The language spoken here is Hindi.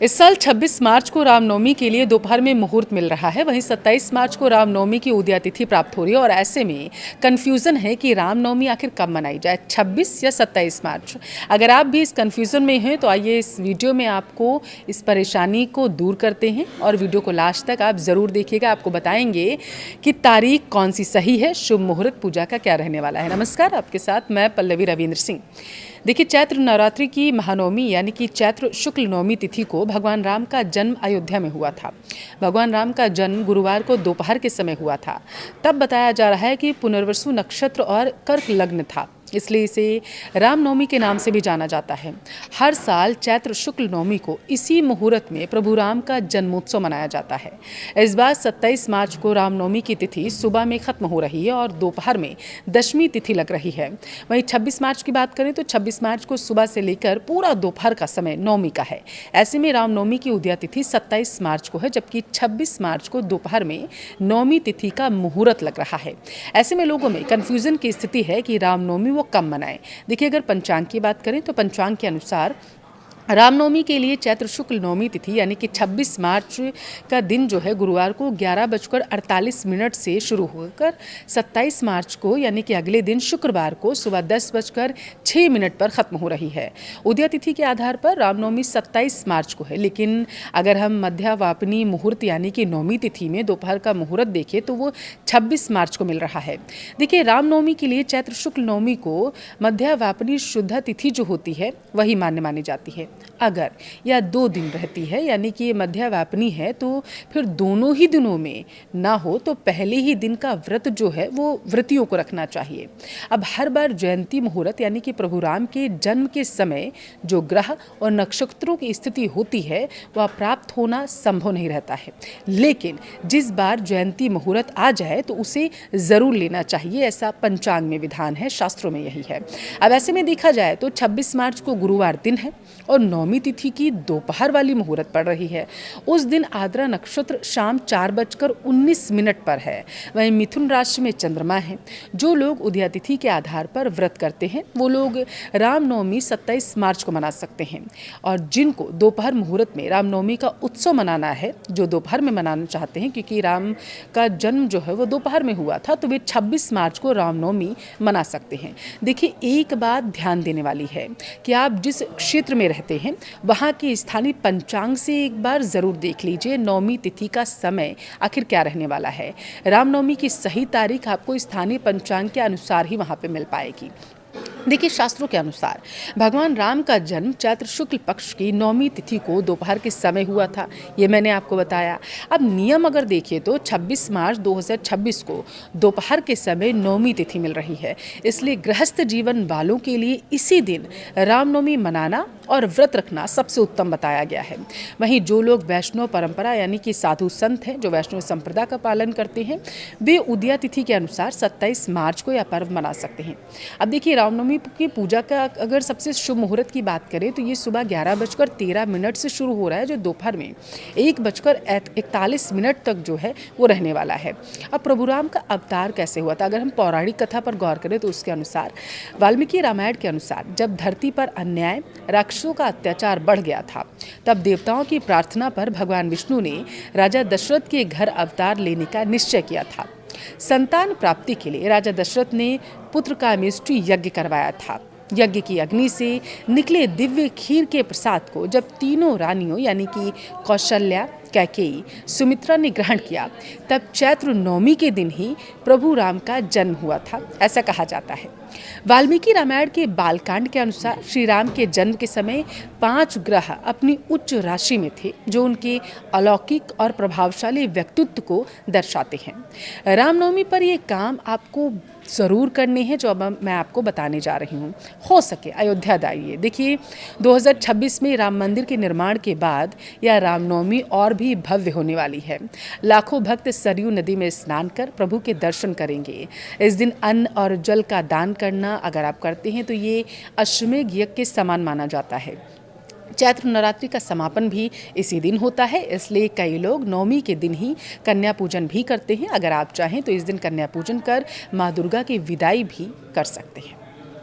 इस साल 26 मार्च को रामनवमी के लिए दोपहर में मुहूर्त मिल रहा है। वहीं 27 मार्च को रामनवमी की उदया तिथि प्राप्त हो रही है और ऐसे में कन्फ्यूज़न है कि रामनवमी आखिर कब मनाई जाए, 26 या 27 मार्च। अगर आप भी इस कन्फ्यूज़न में हैं तो आइए इस वीडियो में आपको इस परेशानी को दूर करते हैं और वीडियो को लास्ट तक आप ज़रूर देखिएगा। आपको बताएंगे कि तारीख कौन सी सही है, शुभ मुहूर्त पूजा का क्या रहने वाला है। नमस्कार, आपके साथ मैं पल्लवी रविंद्र सिंह। देखिए, चैत्र नवरात्रि की महानवमी यानी कि चैत्र शुक्ल नवमी तिथि को भगवान राम का जन्म अयोध्या में हुआ था। भगवान राम का जन्म गुरुवार को दोपहर के समय हुआ था। तब बताया जा रहा है कि पुनर्वसु नक्षत्र और कर्क लग्न था, इसलिए इसे रामनवमी के नाम से भी जाना जाता है। हर साल चैत्र शुक्ल नवमी को इसी मुहूर्त में प्रभु राम का जन्मोत्सव मनाया जाता है। इस बार 27 मार्च को रामनवमी की तिथि सुबह में खत्म हो रही है और दोपहर में दशमी तिथि लग रही है। वहीं 26 मार्च की बात करें तो 26 मार्च को सुबह से लेकर पूरा दोपहर का समय नवमी का है। ऐसे में रामनवमी की उदया तिथि 27 मार्च को है, जबकि 26 मार्च को दोपहर में नवमी तिथि का मुहूर्त लग रहा है। ऐसे में लोगों में कन्फ्यूजन की स्थिति है कि रामनवमी वो कब मनाएं। देखिए, अगर पंचांग की बात करें तो पंचांग के अनुसार रामनवमी के लिए चैत्र शुक्ल नवमी तिथि यानी कि 26 मार्च का दिन जो है गुरुवार को 11:48 से शुरू होकर 27 मार्च को यानी कि अगले दिन शुक्रवार को सुबह 10:06 पर ख़त्म हो रही है। उदया तिथि के आधार पर रामनवमी 27 मार्च को है, लेकिन अगर हम मध्यावापनी मुहूर्त यानी कि नवमी तिथि में दोपहर का मुहूर्त देखें तो वो 26 मार्च को मिल रहा है। देखिए, रामनवमी के लिए चैत्र शुक्ल नवमी को मध्यावापनी शुद्ध तिथि जो होती है वही मान्य मानी जाती है। अगर यह 2 दिन रहती है यानी कि ये मध्यावापनी है तो फिर दोनों ही दिनों में ना हो तो पहले ही दिन का व्रत जो है वो व्रतियों को रखना चाहिए। अब हर बार जयंती मुहूर्त यानी कि प्रभु राम के जन्म के समय जो ग्रह और नक्षत्रों की स्थिति होती है वह प्राप्त होना संभव नहीं रहता है, लेकिन जिस बार जयंती मुहूर्त आ जाए तो उसे ज़रूर लेना चाहिए, ऐसा पंचांग में विधान है, शास्त्रों में यही है। अब ऐसे में देखा जाए तो 26 मार्च को गुरुवार दिन है और नवमी तिथि की दोपहर वाली मुहूर्त पड़ रही है। उस दिन आद्रा नक्षत्र शाम 4:19 पर है। वहीं मिथुन राशि में चंद्रमा है। जो लोग उदया तिथि के आधार पर व्रत करते हैं वो लोग रामनवमी 27 मार्च को मना सकते हैं, और जिनको दोपहर मुहूर्त में रामनवमी का उत्सव मनाना है, जो दोपहर में मनाना चाहते हैं क्योंकि राम का जन्म जो है वो दोपहर में हुआ था, तो वे 26 मार्च को रामनवमी मना सकते हैं। देखिए, एक बात ध्यान देने वाली है कि आप जिस क्षेत्र में रहते हैं वहाँ के स्थानीय पंचांग से एक बार ज़रूर देख लीजिए नवमी तिथि का समय आखिर क्या रहने वाला है। रामनवमी की सही तारीख आपको स्थानीय पंचांग के अनुसार ही वहाँ पे मिल पाएगी। देखिए, शास्त्रों के अनुसार भगवान राम का जन्म चैत्र शुक्ल पक्ष की नवमी तिथि को दोपहर के समय हुआ था, ये मैंने आपको बताया। अब नियम अगर देखिए तो 26 मार्च 2026 को दोपहर के समय नवमी तिथि मिल रही है, इसलिए गृहस्थ जीवन वालों के लिए इसी दिन रामनवमी मनाना और व्रत रखना सबसे उत्तम बताया गया है। वहीं जो लोग वैष्णव परंपरा यानी कि साधु संत हैं, जो वैष्णव संप्रदाय का पालन करते हैं, वे उदया तिथि के अनुसार 27 मार्च को यह पर्व मना सकते हैं। अब देखिए, रामनवमी की पूजा का अगर सबसे शुभ मुहूर्त की बात करें तो ये सुबह 11:13 से शुरू हो रहा है, जो दोपहर में 1:41 तक जो है वो रहने वाला है। अब प्रभु राम का अवतार कैसे हुआ था, अगर हम पौराणिक कथा पर गौर करें तो उसके अनुसार वाल्मीकि रामायण के अनुसार जब धरती पर अन्याय राक्षसों का अत्याचार बढ़ गया था, तब देवताओं की प्रार्थना पर भगवान विष्णु ने राजा दशरथ के घर अवतार लेने का निश्चय किया था। संतान प्राप्ति के लिए राजा दशरथ ने पुत्र का मिष्टि यज्ञ करवाया था। यज्ञ की अग्नि से निकले दिव्य खीर के प्रसाद को जब तीनों रानियों यानी कि कौशल्या, कैकेयी, सुमित्रा ने ग्रहण किया, तब चैत्र नवमी के दिन ही प्रभु राम का जन्म हुआ था, ऐसा कहा जाता है। वाल्मीकि रामायण के बालकांड के अनुसार श्री राम के जन्म के समय 5 ग्रह अपनी उच्च राशि में थे, जो उनके अलौकिक और प्रभावशाली व्यक्तित्व को दर्शाते हैं। रामनवमी पर ये काम आपको ज़रूर करने हैं जो अब मैं आपको बताने जा रही हूँ। हो सके अयोध्या जाइए। देखिए, 2026 में राम मंदिर के निर्माण के बाद यह रामनवमी और भी भव्य होने वाली है। लाखों भक्त सरयू नदी में स्नान कर प्रभु के दर्शन करेंगे। इस दिन अन्न और जल का दान करना अगर आप करते हैं तो ये अश्वमेध यज्ञ के समान माना जाता है। चैत्र नवरात्रि का समापन भी इसी दिन होता है, इसलिए कई लोग नवमी के दिन ही कन्या पूजन भी करते हैं। अगर आप चाहें तो इस दिन कन्या पूजन कर माँ दुर्गा की विदाई भी कर सकते हैं।